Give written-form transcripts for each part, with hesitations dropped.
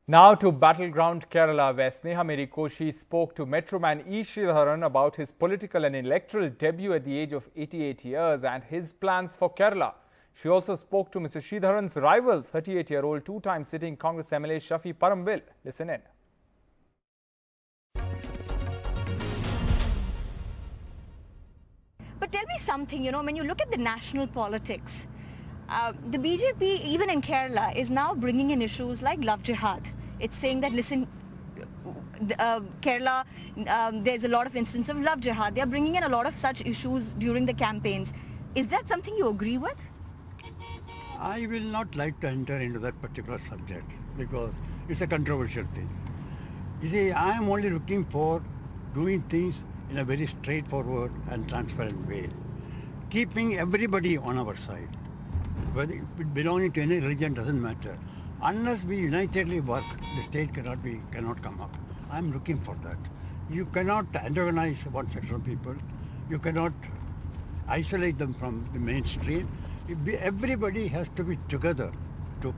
Now to battleground Kerala, where Sneha Mary Koshi spoke to Metroman E. Sridharan about his political and electoral debut at the age of 88 years and his plans for Kerala. She also spoke to Mr. Sridharan's rival, 38-year-old two-time sitting Congress MLA Shafi Parambil. Listen in. But tell me something, when you look at the national politics, the BJP, even in Kerala, is now bringing in issues like love jihad. It's saying that, listen, Kerala, there's a lot of instances of love jihad. They're bringing in a lot of such issues during the campaigns. Is that something you agree with? I will not like to enter into that particular subject because it's a controversial thing. You see, I am only looking for doing things in a very straightforward and transparent way, keeping everybody on our side. Whether belonging to any religion doesn't matter. Unless we unitedly work, the state cannot come up. I'm looking for that. You cannot antagonize one section of people. You cannot isolate them from the mainstream. Everybody has to be together to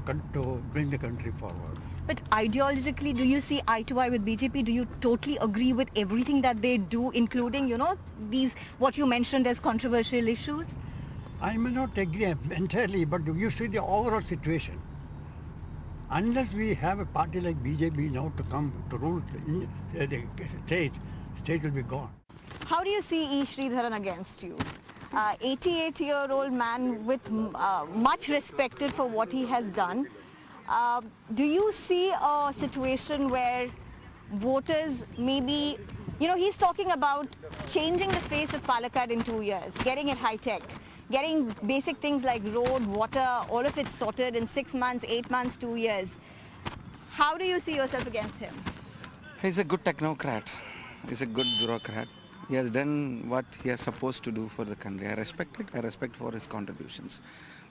bring the country forward. But ideologically, do you see eye to eye with BJP? Do you totally agree with everything that they do, including, these, what you mentioned as controversial issues? I may not agree entirely, but you see the overall situation. Unless we have a party like BJP now to come to rule the state will be gone. How do you see E. Sridharan against you? 88-year-old man with much respected for what he has done. Do you see a situation where voters maybe, he's talking about changing the face of Palakkad in 2 years, getting it high-tech, getting basic things like road, water, all of it sorted in 6 months, 8 months, 2 years. How do you see yourself against him? He's a good technocrat. He's a good bureaucrat. He has done what he is supposed to do for the country. I respect it. I respect for his contributions.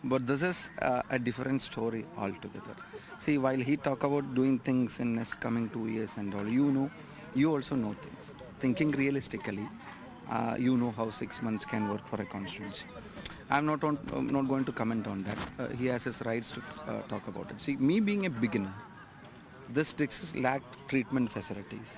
But this is a different story altogether. See, while he talk about doing things in next coming 2 years and all, you also know things. Thinking realistically, you know how 6 months can work for a constituency. I'm not going to comment on that. He has his rights to talk about it. See, me being a beginner, this district lacked treatment facilities.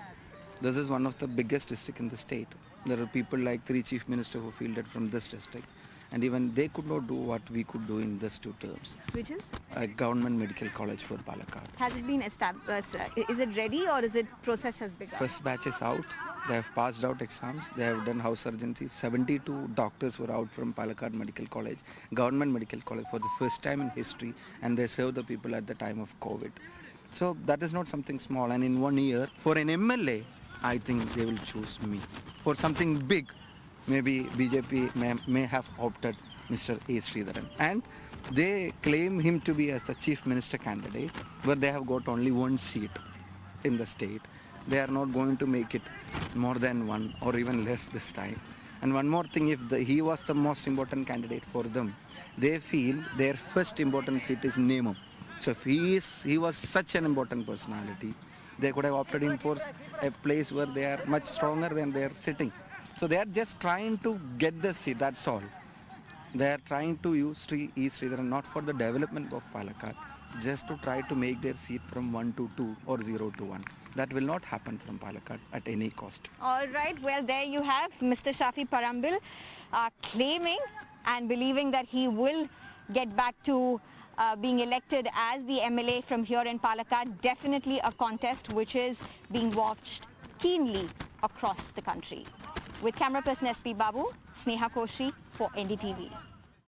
This is one of the biggest districts in the state. There are people like 3 chief ministers who fielded from this district, and even they could not do what we could do in these 2 terms. Which is? A government medical college for Palakkad. Has it been established? Is it ready or is it process has begun? First batch is out. They have passed out exams. They have done house surgery. 72 doctors were out from Palakkad Medical College, government medical college for the first time in history, and they served the people at the time of COVID. So that is not something small. And in 1 year, for an MLA, I think they will choose me. For something big, maybe BJP may have opted Mr. A. Sridharan. And they claim him to be as the chief minister candidate, but they have got only 1 seat in the state. They are not going to make it more than 1 or even less this time. And one more thing, if he was the most important candidate for them, they feel their first important seat is Nemo. So if he was such an important personality, they could have opted him for a place where they are much stronger than they are sitting. So they are just trying to get the seat, that's all. They are trying to use E. Sridharan not for the development of Palakkad, just to try to make their seat from 1 to 2 or 0 to 1. That will not happen from Palakkad at any cost. All right, well, there you have Mr. Shafi Parambil claiming and believing that he will get back to being elected as the MLA from here in Palakkad. Definitely a contest which is being watched keenly across the country. With camera person SP Babu, Sneha Koshi for NDTV.